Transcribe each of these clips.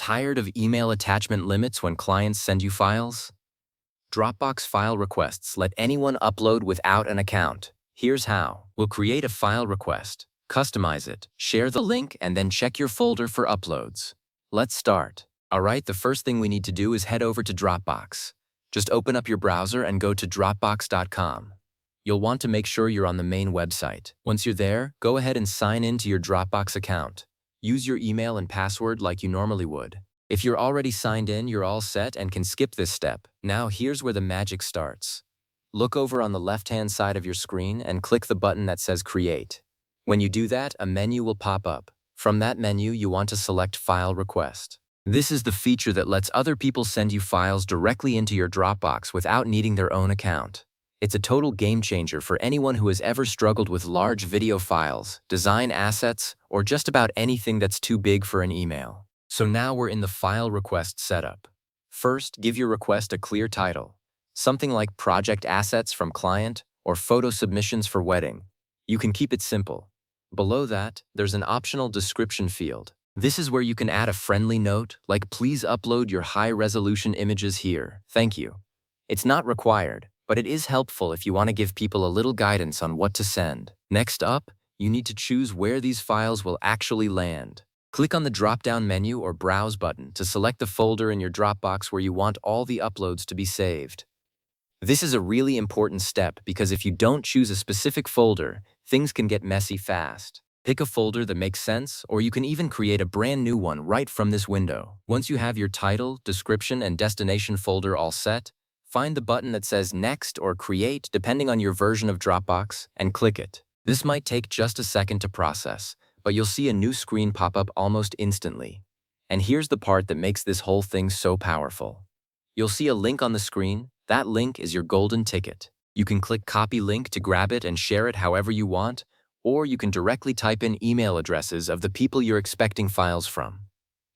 Tired of email attachment limits when clients send you files? Dropbox file requests let anyone upload without an account. Here's how. We'll create a file request, customize it, share the link, and then check your folder for uploads. Let's start. Alright, the first thing we need to do is head over to Dropbox. Just open up your browser and go to dropbox.com. You'll want to make sure you're on the main website. Once you're there, go ahead and sign in to your Dropbox account. Use your email and password like you normally would. If you're already signed in, you're all set and can skip this step. Now here's where the magic starts. Look over on the left-hand side of your screen and click the button that says Create. When you do that, a menu will pop up. From that menu, you want to select File Request. This is the feature that lets other people send you files directly into your Dropbox without needing their own account. It's a total game changer for anyone who has ever struggled with large video files, design assets, or just about anything that's too big for an email. So now we're in the file request setup. First, give your request a clear title. Something like Project Assets from Client or Photo Submissions for Wedding. You can keep it simple. Below that, there's an optional description field. This is where you can add a friendly note, like please upload your high-resolution images here. Thank you. It's not required, but it is helpful if you want to give people a little guidance on what to send. Next up, you need to choose where these files will actually land. Click on the drop-down menu or Browse button to select the folder in your Dropbox where you want all the uploads to be saved. This is a really important step because if you don't choose a specific folder, things can get messy fast. Pick a folder that makes sense, or you can even create a brand new one right from this window. Once you have your title, description, and destination folder all set, find the button that says Next or Create depending on your version of Dropbox and click it. This might take just a second to process, but you'll see a new screen pop up almost instantly. And here's the part that makes this whole thing so powerful. You'll see a link on the screen. That link is your golden ticket. You can click Copy Link to grab it and share it however you want, or you can directly type in email addresses of the people you're expecting files from.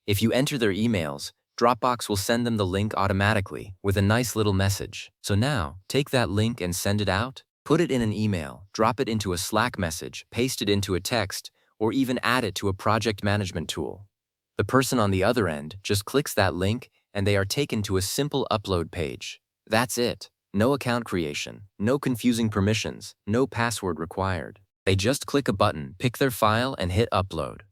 If you enter their emails, Dropbox will send them the link automatically with a nice little message. So now, take that link and send it out. Put it in an email, drop it into a Slack message, paste it into a text, or even add it to a project management tool. The person on the other end just clicks that link and they are taken to a simple upload page. That's it. No account creation, no confusing permissions, no password required. They just click a button, pick their file, and hit upload.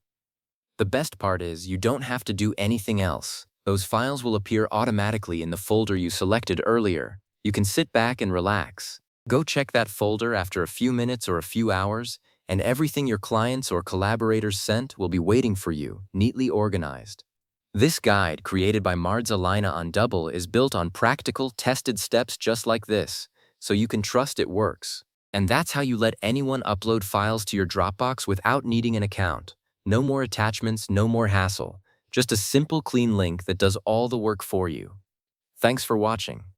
The best part is you don't have to do anything else. Those files will appear automatically in the folder you selected earlier. You can sit back and relax. Go check that folder after a few minutes or a few hours, and everything your clients or collaborators sent will be waiting for you, neatly organized. This guide, created by Mardzalina on Double, is built on practical, tested steps just like this, so you can trust it works. And that's how you let anyone upload files to your Dropbox without needing an account. No more attachments, no more hassle. Just a simple, clean link that does all the work for you. Thanks for watching.